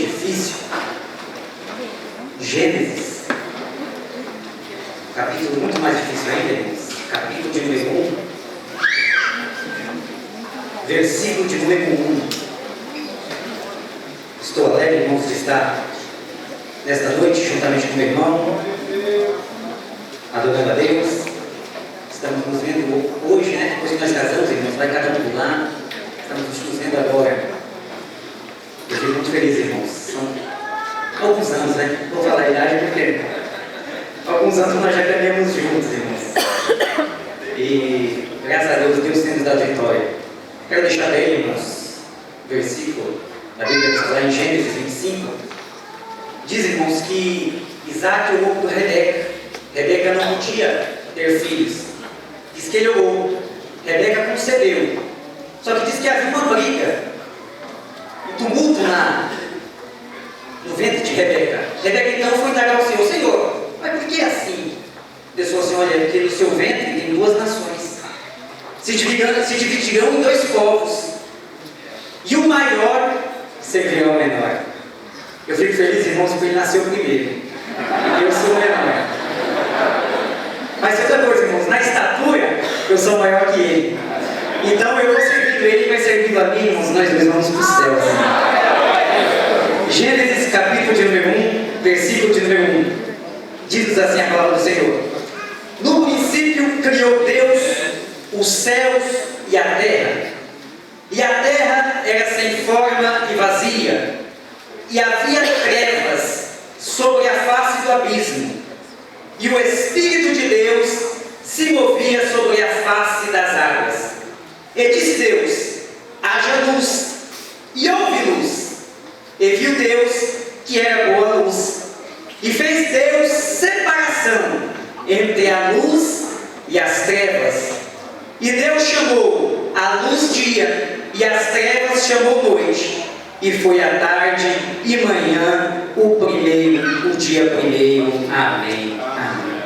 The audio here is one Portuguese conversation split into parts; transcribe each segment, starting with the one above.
difícil. Gênesis, capítulo muito mais difícil ainda, irmãos. Capítulo de número 1, versículo de número 1. Estou alegre, irmãos, de estar nesta noite juntamente com meu irmão, adorando a Deus. Estamos nos vendo hoje, né? Depois que nós casamos, irmãos, vai cada um do lado. Estamos nos vendo agora. Eu fico muito feliz, irmãos. São alguns anos, né? Vou falar a idade porque alguns anos nós já caminhamos juntos, irmãos. E graças a Deus, Deus tem nos dado vitória. Quero deixar bem, irmãos, versículo da Bíblia que está lá em Gênesis 25. Diz, irmãos, que Isaac orou por Rebeca. Rebeca não podia ter filhos. Diz que ele orou. Rebeca concedeu. Só que diz que havia uma briga, um tumulto no ventre de Rebeca. Rebeca então foi indagar ao Senhor: Senhor, mas por que assim? Deus falou assim: olha, porque no seu ventre tem duas nações, se dividirão em dois povos, e o maior servirá ao menor. Eu fico feliz, irmãos, porque ele nasceu primeiro, e eu sou o menor. Mas outra coisa, irmãos, na estatura eu sou maior que ele. Então eu vou servindo ele, ele vai servindo a mim, irmãos, nós dois vamos para o céu. Assim. Gênesis capítulo de número 1, versículo de número 1. Diz assim a palavra do Senhor: no princípio criou Deus os céus e a terra era sem forma e vazia, e havia trevas sobre a face do abismo, e o Espírito de Deus se movia sobre a face das águas. E disse Deus: haja luz, e houve luz. E viu Deus que era boa a luz, e fez Deus separação entre a luz e as trevas. E Deus chamou a luz dia, e as trevas chamou noite. E foi a tarde e manhã o dia primeiro. Amém. Amém.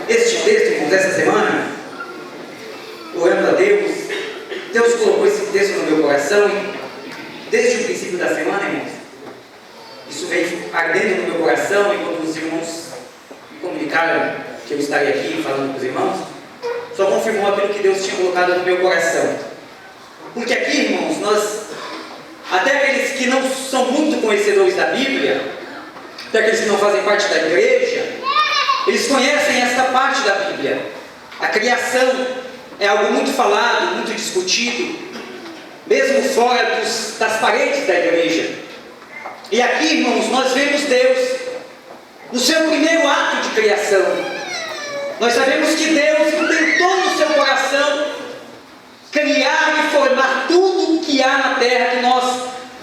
Este texto, irmãos, dessa semana, orando a Deus, Deus colocou esse texto no meu coração e desde o princípio da semana, irmãos, isso veio ardendo no meu coração, e quando os irmãos me comunicaram que eu estaria aqui falando com os irmãos, só confirmou aquilo que Deus tinha colocado no meu coração. Porque aqui, irmãos, até aqueles que não são muito conhecedores da Bíblia, até aqueles que não fazem parte da igreja, eles conhecem esta parte da Bíblia. A criação é algo muito falado, muito discutido, mesmo fora das paredes da igreja. E aqui, irmãos, nós vemos Deus no seu primeiro ato de criação. Nós sabemos que Deus intentou no seu coração criar e formar tudo que há na terra,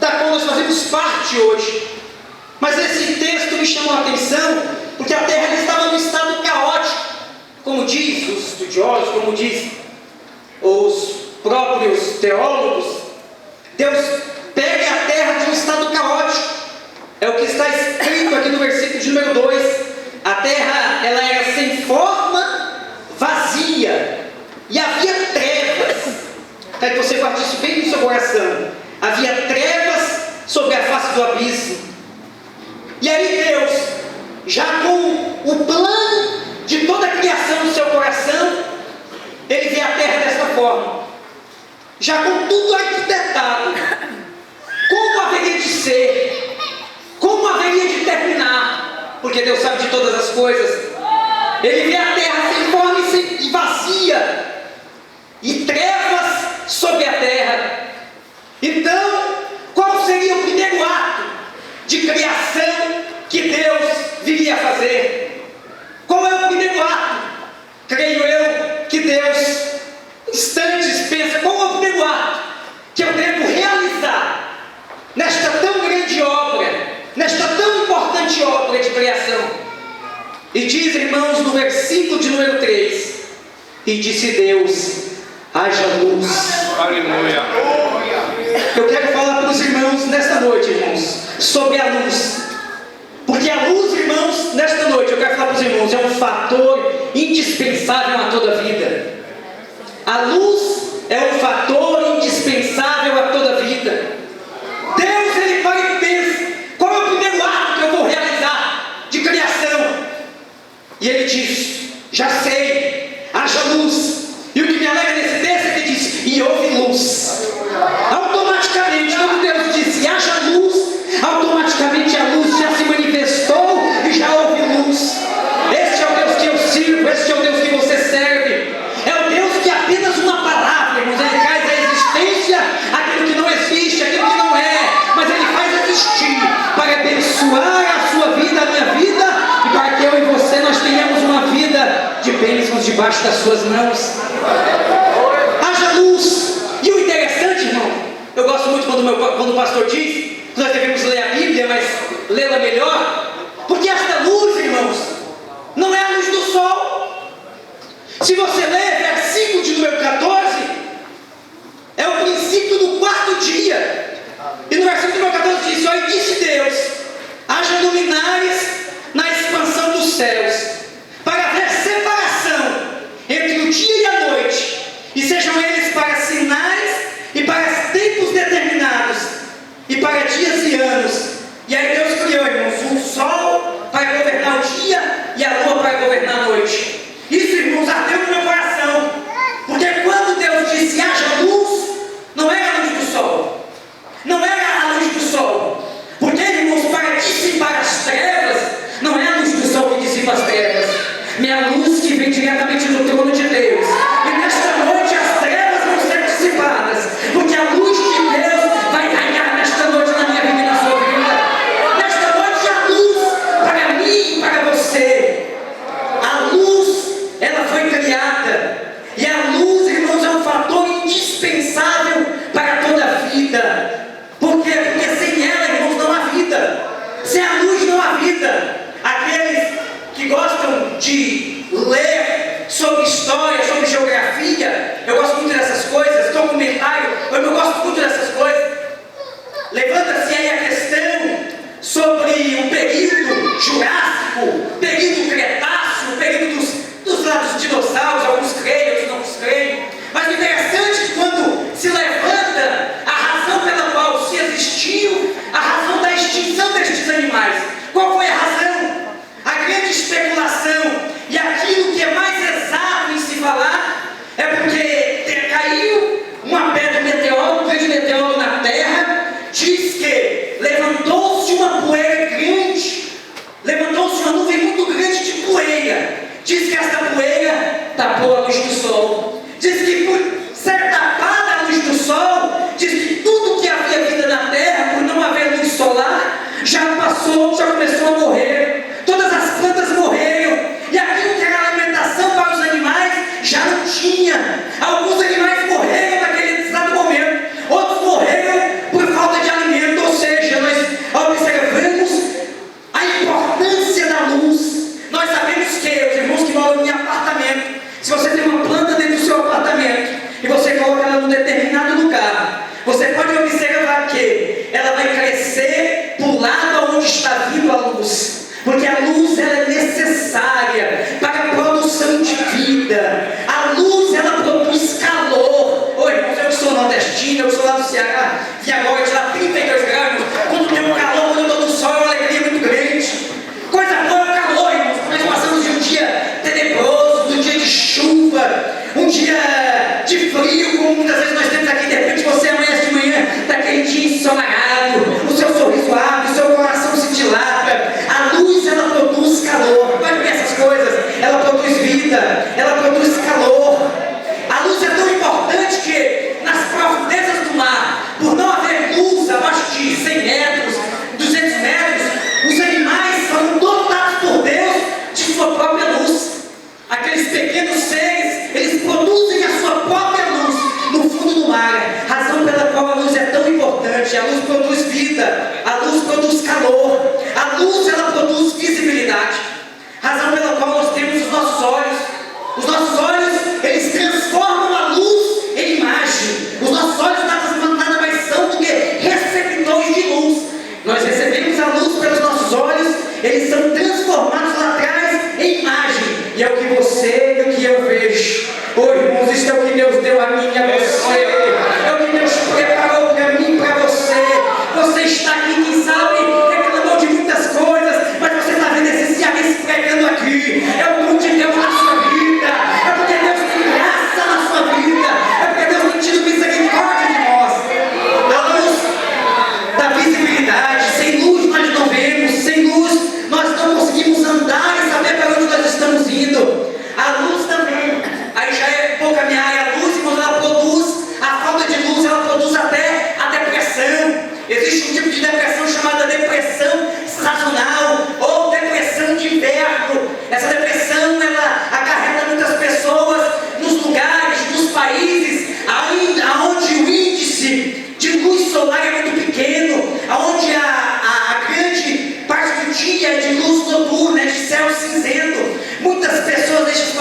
da qual nós fazemos parte hoje. Mas esse texto me chamou a atenção, porque a terra estava num estado caótico, como diz os estudiosos, como diz os próprios teólogos. Deus pega a terra de um estado caótico. É o que está escrito aqui no versículo de número 2. A terra, ela era sem forma, vazia, e havia trevas. Quero que você guarde isso bem no seu coração. Havia trevas sobre a face do abismo. E aí Deus, já com o plano de toda a criação no seu coração, ele vê a terra desta forma, já com tudo arquitetado, como haveria de ser, como haveria de terminar, porque Deus sabe de todas as coisas. Ele vê a terra sem forma e vazia, e trevas sobre a terra. Então, qual seria o primeiro ato de criação que Deus viria a fazer? Qual é o primeiro ato? Creio eu que Deus, instantes, pensa: qual é o primeiro ato que eu devo realizar nesta tão grande obra, nesta tão importante obra de criação? E diz, irmãos, no versículo de número 3: e disse Deus: haja luz. Aleluia. Eu quero falar para os irmãos nesta noite, irmãos, sobre a luz. Porque a luz, irmãos, nesta noite, eu quero falar para os irmãos, é um fator indispensável a toda a vida. A luz é um fator indispensável a toda a vida. Deus, ele para e pensa: abençoar a sua vida, a minha vida, e para que eu e você nós tenhamos uma vida de bênçãos debaixo das suas mãos. Haja luz. E o interessante, irmão, eu gosto muito quando o pastor diz que nós devemos ler a Bíblia, mas lê-la melhor, porque esta luz, irmãos, não é a luz do sol. Se você ler versículo de número 14, é o princípio do quarto dia. E no versículo número 14 diz: "E disse Deus, haja luminares na expansão dos céus, para haver separação entre o dia e a noite, e sejam eles para sinais e para tempos determinados, e para dias e anos." E aí Deus criou, irmãos, o sol para governar o dia e a lua para governar a noite. Isso, irmãos, ardeu no meu coração, porque quando Deus disse haja luz, não era a luz do sol, não era a luz do sol, porque, irmãos, para dissipar as trevas, não é a luz do sol que dissipa as trevas, é a luz que vem diretamente do trono de Deus. E nesta noite as trevas vão ser dissipadas, porque a luz de Deus vai raiar nesta noite na minha vida e na sua vida. Nesta noite a luz para mim e para você. A luz, ela foi criada, e a luz, irmãos, é um fator indispensável para toda a vida. Por quê? Porque sem ela, irmãos, não há vida. Sem a luz não há vida. Aqueles que gostam de ler sobre história, sobre geografia, eu gosto muito dessas coisas, documentário, eu gosto muito dessas coisas. Levanta-se aí a questão sobre o período Jurássico, período Cretáceo, período dos dinossauros, alguns creem, outros não creem. Mas o interessante é que quando se levanta a razão pela qual se existiu, a razão da extinção destes animais, qual foi a razão? A grande especulação e aquilo que é mais exato em se falar é porque caiu uma pedra, um grande meteoro na Terra. Diz que levantou-se uma poeira grande, levantou-se uma nuvem muito grande de poeira. Diz que essa poeira tapou a luz do sol. Diz que por ser tapada a luz do sol, diz que tudo que havia vida na Terra, por não haver luz solar, já começou a morrer. Todas as plantas morreram, e aquilo que era alimentação para os animais já não tinha. Alguns animais morreram naquele exato momento, outros morreram por falta de alimento. Ou seja, nós observamos a importância da luz. Nós sabemos que, os irmãos que moram em apartamento, se você tem uma planta dentro do seu apartamento e você coloca ela num determinado lugar, você pode observar que ela vai crescer para o lado onde está vindo a luz, porque a luz ela é necessária para a produção de vida. A luz ela produz calor. Oi, irmãos, eu que sou nordestino, eu sou lá do Ceará, e agora de lá 32 graus, quando tem um calor, quando eu estou no sol, é uma alegria muito grande. Coisa boa é o calor, irmãos. Nós passamos de um dia tenebroso, de um dia de chuva, um dia de frio, como muitas vezes nós temos aqui. De repente você amanhece de manhã, está aquele dia ensolarado, o seu sorriso abre, o seu coração se dilata. A luz ela produz calor. Pode ver essas coisas, ela produz vida, ela produz calor. A luz é tão importante que nas profundezas do mar, por não haver luz abaixo de 100 metros, 200 metros, os animais são dotados por Deus de sua própria luz. Aqueles pequenos seres, eles produzem a sua própria luz no fundo do mar. Razão pela qual a luz é tão importante. A luz produz vida, a luz produz calor, a luz ela produz visibilidade. Razão pela qual nós temos os nossos olhos. Os nossos olhos, eles transformam a luz em imagem. Os nossos olhos nada mais são do que receptores de luz. Nós recebemos a luz pelos nossos olhos, eles são transformados lá atrás em imagem. E é o que você e o que eu vejo. Oh, irmãos, isso é o que Deus deu a mim e a você. É o que Deus preparou para mim e para você. Você está aqui, quem sabe, reclamou de muitas coisas, mas você está vendo esse cearense pregando aqui. É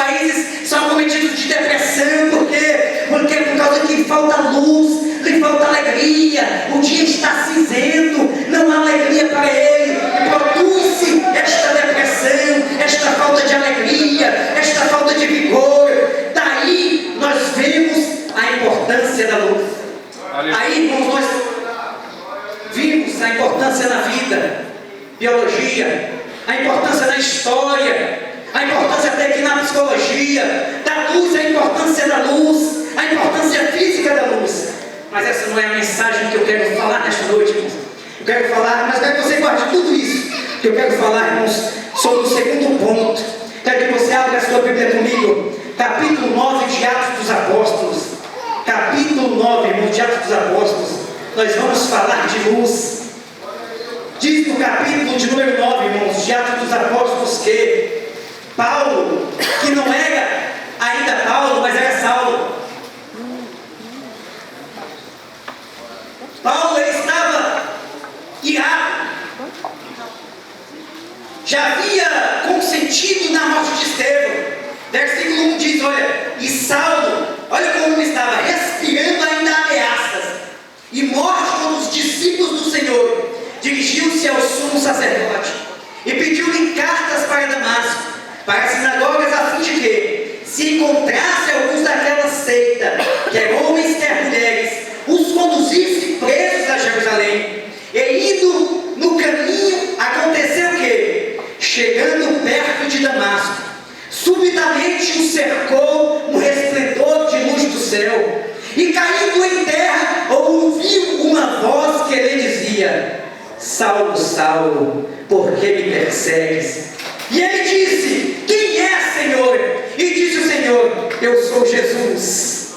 países são acometidos de depressão, porque por causa que falta luz, lhe falta alegria, o dia está cinzento, não há alegria para ele, e produz-se esta depressão, esta falta de alegria, esta falta de vigor. Daí nós vemos a importância da luz. Aí, irmãos, nós vimos a importância na vida, biologia, a importância na história, a importância até aqui na psicologia, da luz, a importância da luz, a importância física da luz. Mas essa não é a mensagem que eu quero falar nesta noite, irmãos. Eu quero falar, mas quero que você guarde tudo isso, que eu quero falar, irmãos, sobre o segundo ponto. Quero que você abra a sua Bíblia comigo, capítulo 9 de Atos dos Apóstolos. Capítulo 9, irmãos, de Atos dos Apóstolos. Nós vamos falar de luz. Diz no capítulo de número 9, irmãos, de Atos dos Apóstolos, que Paulo, que não era ainda Paulo, mas era Saulo. Paulo, ele estava irado. Já havia consentido na morte de Estevão. Versículo 1 diz, olha, e Saulo, olha como ele estava, respirando ainda ameaças e morte com os discípulos do Senhor, dirigiu-se ao sumo sacerdote e pediu-lhe cartas para Damasco, para as sinagogas, a fim de que, se encontrasse alguns daquela seita, quer homens, quer mulheres, os conduzisse presos a Jerusalém. E indo no caminho, aconteceu que, chegando perto de Damasco, subitamente o cercou um resplendor de luz do céu, e caindo em terra, ouviu uma voz que lhe dizia: Saulo, Saulo, por que me persegues? E ele disse: quem é, Senhor? E disse o Senhor: eu sou Jesus,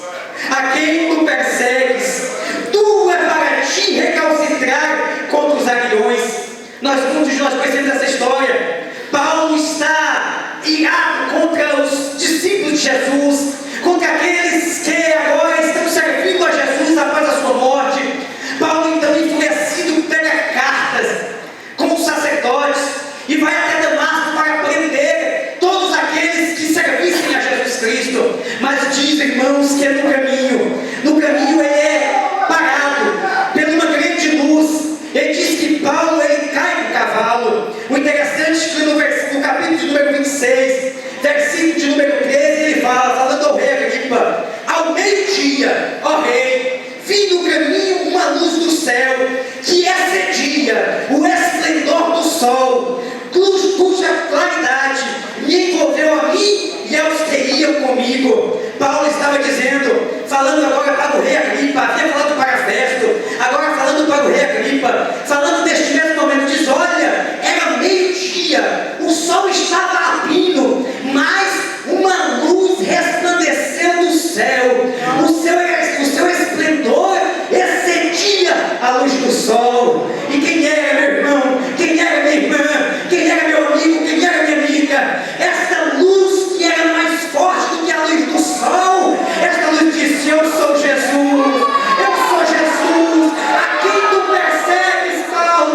a quem tu persegues. Tu é para ti recalcitrar contra os aguilhões. Muitos de nós conhecemos essa história. Paulo está irado contra os discípulos de Jesus, contra aqueles que agora estão servindo a Jesus após a sua morte. Paulo, então, enfurecido, pega cartas com os sacerdotes e vai até Damasco para prender todos aqueles que servissem a Jesus Cristo. Mas diz, irmãos, que é no caminho ele é parado por uma grande luz. Ele diz que Paulo, ele cai do cavalo. O interessante é que no capítulo de número 26, versículo de número 13, ele falando ao rei Agripa: ao meio-dia, ó rei, vi no caminho uma luz do céu, que excedia o esplendor do sol, cuja claridade me envolveu a mim e aos que iam comigo. Paulo estava dizendo, falando agora para o rei Agripa, havia falado para Festo, agora falando para o rei Agripa, falando deste mesmo momento, diz: olha, era meio-dia, o sol estava abrindo, mas uma luz resplandeceu do céu, o seu esplendor excedia a luz do sol. E quem era, meu irmão? Quem era, minha irmã? Quem era, meu amigo? Quem era, minha amiga? Esta luz que era mais forte do que a luz do sol, esta luz disse: eu sou Jesus, a quem tu persegues, Paulo.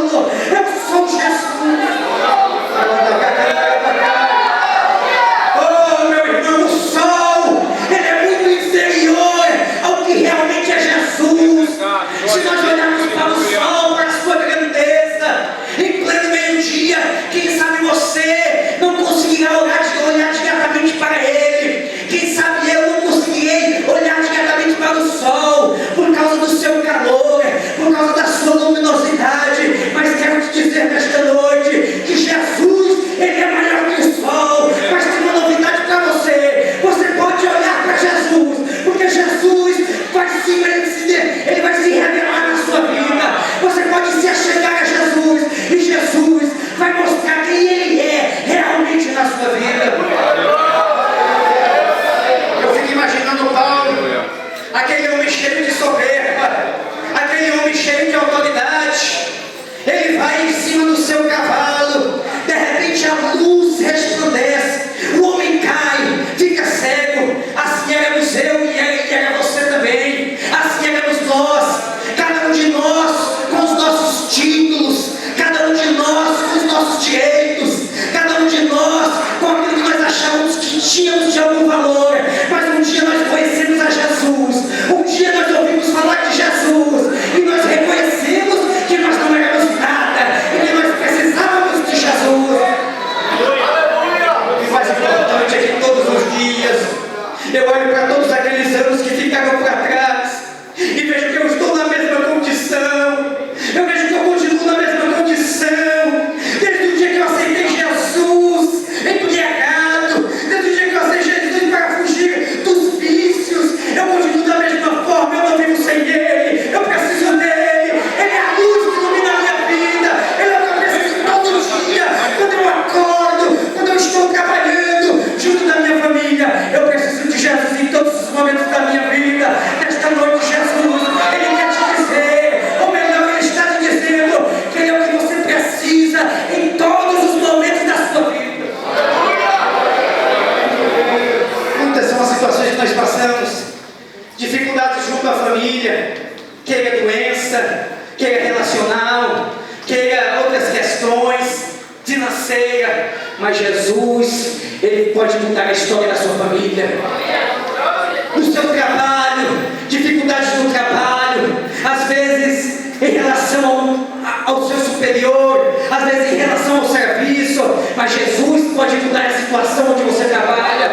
valor, mas um dia nós conhecemos a Jesus, um dia nós ouvimos falar de Jesus, e nós reconhecemos que nós não éramos nada, e que nós precisávamos de Jesus. O que faz importante é que todos os dias eu olho para todos aqueles anos que ficaram para trás e vejo que eu estou na mesma condição, eu vejo que eu continuo na mesma condição, desde o dia que eu aceitei Jesus, embriagado, desde o dia que eu aceitei Jesus para fugir dos vícios, eu continuo da mesma forma, eu não vivo sem Ele, eu preciso dEle, Ele é a luz que ilumina a minha vida, Ele é o que eu preciso todo dia, quando eu acordo, quando eu estou trabalhando, junto da minha família, eu preciso de Jesus em todos os momentos da minha vida. Nesta noite, Jesus, Ele quer te dizer, ou melhor, Ele está te dizendo que Ele é o que você precisa em todos os momentos da sua vida. Muitas são as situações que nós passamos, dificuldades junto à família, queira doença, queira relacional, queira outras questões, financeira, mas Jesus, Ele pode mudar a história da sua família. No seu trabalho, dificuldades no trabalho, às vezes em relação ao seu superior, às vezes em relação ao serviço, mas Jesus pode mudar a situação onde você trabalha.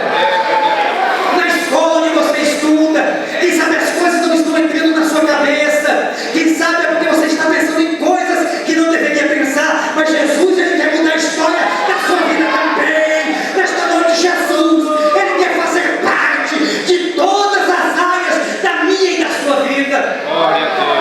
Na escola onde você estuda, quem sabe as coisas não estão entrando na sua cabeça, quem sabe é porque você está pensando em coisas que não deveria pensar, mas Jesus, Ele quer mudar a história da sua vida também. Nesta noite, Jesus, Ele quer fazer parte de todas as áreas da minha e da sua vida.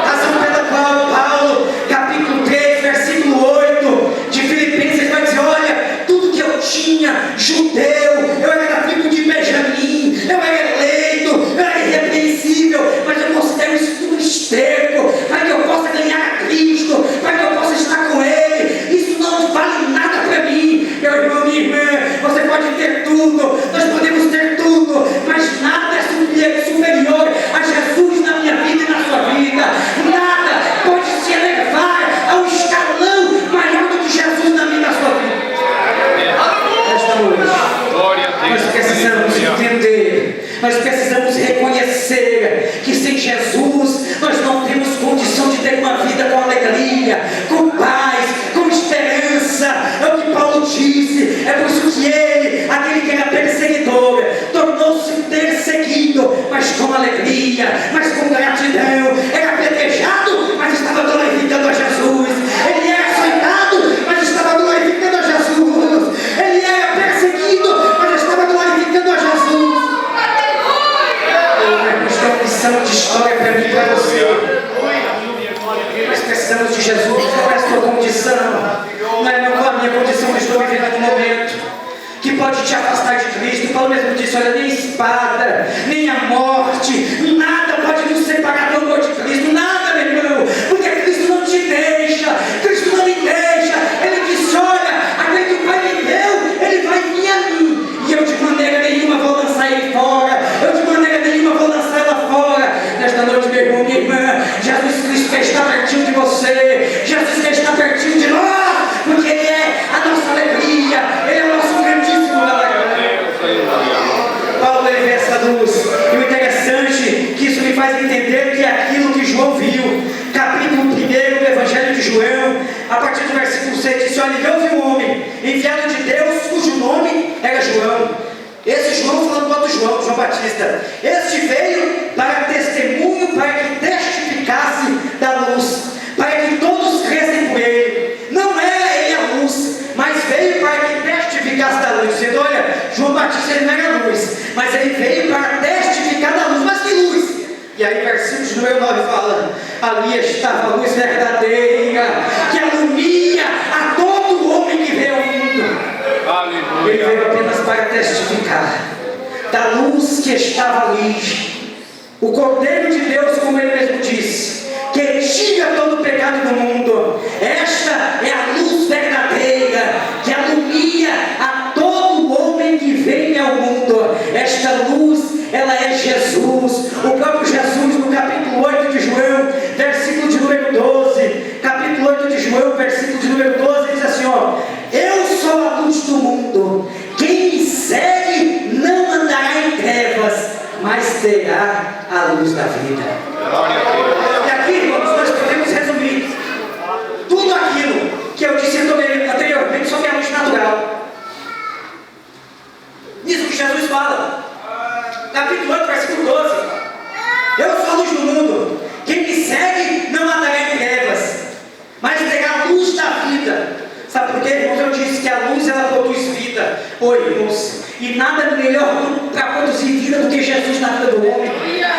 Razão pela qual Paulo, capítulo 3, versículo 8 de Filipenses, vai dizer: olha, tudo que eu tinha, judeu, eu era tribo de Benjamim, eu era eleito, eu era irrepreensível, mas eu considero isso tudo esterco, para que eu possa ganhar a Cristo, para que eu possa estar com Ele. Isso não vale nada para mim. Meu irmão, minha irmã, você pode ter tudo, nós podemos ter tudo, mas nada é superior a Jesus na minha vida e na sua vida. Nada pode se elevar ao escalão maior do que Jesus na minha e na sua vida. Esta noite, nós precisamos entender, nós precisamos reconhecer que sem Jesus nós não temos condição de ter uma vida com alegria, com paz, com esperança. É o que Paulo disse. É por isso que ele, aquele que era perseguidor, tornou-se perseguido, mas com alegria, mas com gratidão. Era apedrejado, mas estava glorificando a Jesus. Ele era açoitado, mas estava glorificando a Jesus. Ele era perseguido, mas estava glorificando a Jesus. Isto é uma lição de história para mim e para você. Nós precisamos de Jesus. Qual é a sua condição? Não é a minha condição que estou vivendo no momento, que pode te afastar de Cristo. Paulo mesmo disse: olha, nem espada, nem a morte, nada pode nos separar do amor de Cristo. Nada, meu irmão, porque Cristo não te deixa, Cristo não me deixa. Ele disse: olha, aquele que o Pai me deu, Ele vai vir a mim, e eu de maneira nenhuma vou lançar Ele fora, eu de maneira nenhuma vou lançar ela fora. Nesta noite, meu irmão, minha irmã, Jesus Cristo quer estar pertinho de você, Jesus quer estar pertinho de nós, porque Ele é a nossa alegria, Ele é o nosso grandíssimo galardão. Paulo, ele vê essa luz, e o interessante é que isso me faz entender que é aquilo que João viu. Capítulo 1 do Evangelho de João, a partir do versículo 6, diz: olha, eu vi um homem enviado de Deus, cujo nome era João. Esse João, falando do outro João, João Batista, este veio para testemunho, para que testificasse da luz, para que todos crescem por ele. Não era ele a luz, mas veio para que testificasse da luz, dizendo: olha, João Batista, ele não era luz, mas ele veio para testificar da luz. Mas que luz? E aí, versículo de número 9 fala: ali estava a luz verdadeira, que alumia a todo homem que veio ao mundo. Aleluia. Ele veio apenas para testificar da luz que estava ali. O Cordeiro de Deus, como ele mesmo disse, que tira todo o pecado do mundo. Esta é a luz verdadeira, que alumia a todo homem que vem ao mundo. Esta luz, ela é Jesus. O próprio Jesus, no capítulo 8 de João, versículo de número 12, capítulo 8 de João, versículo de número 12, diz assim: eu sou a luz do mundo, quem me segue não andará em luz da vida. Glória a Deus. E aqui, irmãos, nós podemos resumir tudo aquilo que eu disse anteriormente sobre a luz natural. Isso que Jesus fala. Capítulo 8, versículo 12. Eu sou a luz do mundo. Quem me segue não andará em trevas, mas terá a luz da vida. Sabe por quê, irmãos? Eu disse que a luz, ela produz vida. Oi, irmãos. E nada melhor para produzir vida do que Jesus na vida do homem.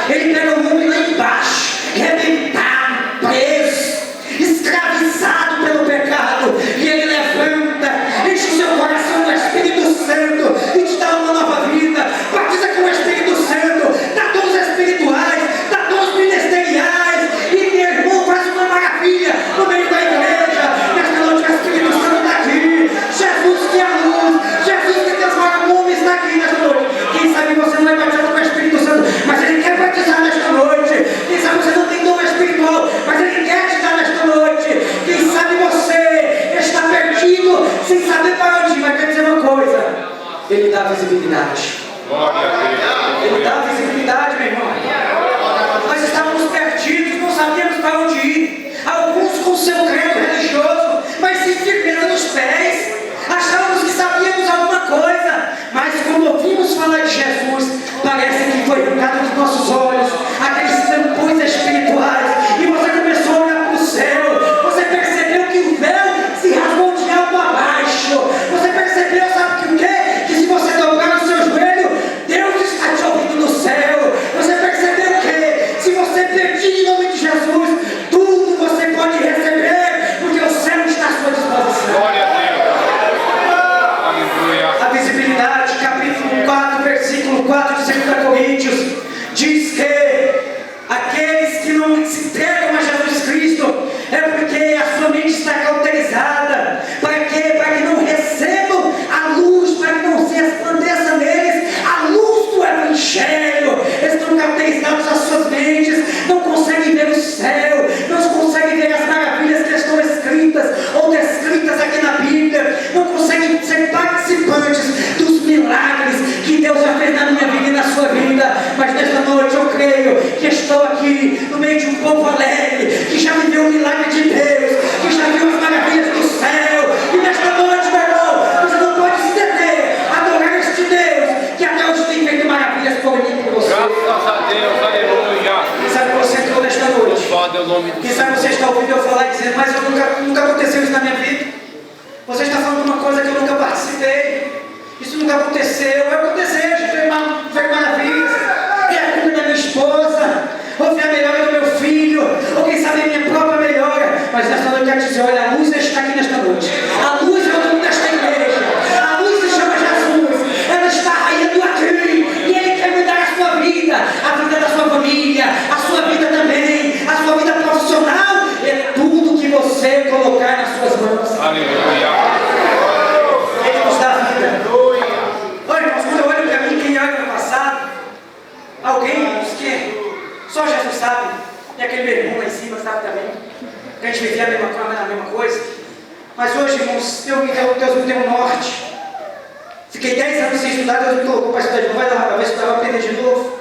Ele pega o homem lá embaixo, rebentado, preso, escravizado pelo pecado, e ele levanta, enche o seu coração do Espírito Santo e te dá uma nova vida. Batiza com o Espírito Santo, dá dons espirituais, dá dons ministeriais, e meu irmão faz uma maravilha no meio da igreja. Nesta noite o Espírito Santo está aqui. Jesus que é a luz, Jesus que transforma o homem está aqui nesta noite. Quem sabe você não é batizado com o Espírito Santo, mas ele quer batizar nesta noite. Quem sabe você não tem dom espiritual, mas ele quer te dar nesta noite. Quem sabe você está perdido, sem saber para onde ir, mas quer dizer uma coisa: ele dá visibilidade. Glória a Deus. Ele dá visibilidade, meu irmão. Nós estávamos perdidos, não sabíamos para onde ir. Alguns com seu credo religioso, mas sem firmeza nos pés. Achávamos que sabíamos alguma coisa, mas quando ouvimos falar de Jesus, parece que foi arrancado dos nossos olhos aqueles tampões espirituais, e você começou a olhar para o céu. Você percebeu que o véu se rasgou de alto a baixo. Você percebeu, sabe que o quê? Que se você dobrar o seu joelho, Deus está te ouvindo no céu. Você percebeu que se você pedir em nome de Jesus, tudo você pode receber, porque o céu está à sua disposição. Glória a Deus. Aleluia. A visibilidade, capítulo 4, versículo 4 de 2 Coríntios, diz que aqueles que não se entregam a Jesus Cristo é porque a sua mente está cauterizada. Para quê? Para que não recebam a luz, para que não se resplandeça neles a luz do Evangelho. Eles estão cauterizados as suas mentes, não conseguem ver o céu, não conseguem ver as maravilhas que estão escritas ou descritas aqui na Bíblia, não conseguem ser participantes dos milagres que Deus já fez na minha vida e na sua vida. Mas nesta noite eu creio que estou aqui no meio de um povo alegre, que já viveu o milagre de Deus, que já viu as maravilhas do céu. E nesta noite, meu irmão, você não pode se deter a adorar este Deus que até hoje tem feito maravilhas por mim e por você. Graças a Deus. Aleluia. Quem sabe você entrou nesta noite? Louvado é o nome do Quem sabe você está ouvindo eu falar e dizendo: mas eu nunca aconteceu isso na minha vida. Você está falando de uma coisa que eu nunca participei. Isso nunca aconteceu. Eu desejo ver maravilhas. É a cura da minha esposa, ou ver a melhora do meu filho, ou quem sabe a minha própria melhora. Mas nesta noite eu quero dizer: olha, a luz está aqui nesta noite. A luz é o nome desta igreja. A luz se chama Jesus. Ela está raiando aqui. E Ele quer mudar a sua vida, a vida da sua família, a sua vida também, a sua vida profissional. É tudo que você colocar nas suas mãos. Aleluia. Ele nos dá vida. Olha, irmãos, quando eu olho para mim, quem olha no passado, alguém, irmãos, que só Jesus sabe, e aquele meu irmão lá em cima sabe também, que a gente vivia a mesma coisa. Mas hoje, irmãos, Deus me deu um norte. Fiquei 10 anos sem estudar, Deus me colocou para estudar de novo. Vai lá, rapaz, estudar, vai aprender de novo.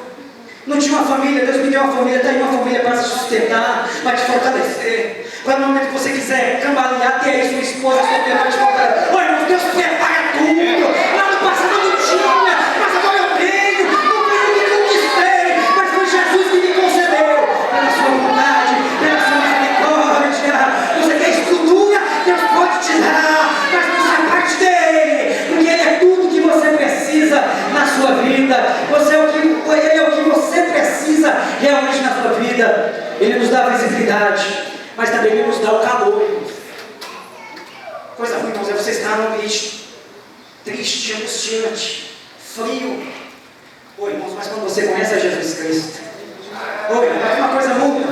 Não tinha uma família, Deus me deu uma família, está aí uma família para se sustentar, para te fortalecer. Para no momento que você quiser cambalear, ter aí sua esposa, sua mulher para te fortalecer. Olha, irmãos, Deus prepara tudo. Lá no passado eu não tinha, mas agora eu tenho. Não foi eu que conquistei, mas foi Jesus que me concedeu. Pela sua vontade, pela sua misericórdia. Você tem estrutura, Deus pode te dar, mas não sai parte dele, porque Ele é tudo que você precisa na sua vida. Ele é o que você precisa realmente na sua vida. Ele nos dá visibilidade, mas também Ele nos dá o calor, irmãos. Coisa ruim, irmãos, é você estar num ambiente triste, angustiante, frio. Oi, irmãos, mas quando você conhece a Jesus Cristo, oi, mas uma coisa muda.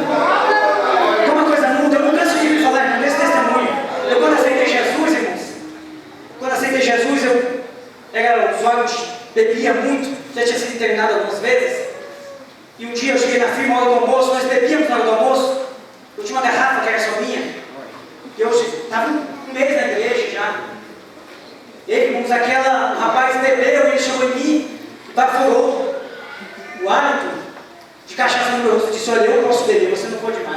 Uma coisa muda. Eu não canso de falar, irmão, desse testemunho. Eu quando aceitei Jesus, irmãos, eu era usuário, bebia muito, já tinha sido internado algumas vezes. E um dia eu cheguei na firma, na hora do almoço, nós bebíamos na hora do almoço. Eu tinha uma garrafa que era só minha. E eu estava um mês na igreja já. Irmãos, o rapaz bebeu, ele chegou em mim, baforou. O hálito de cachaça no meu rosto e disse, olha, eu posso beber, você não pode mais.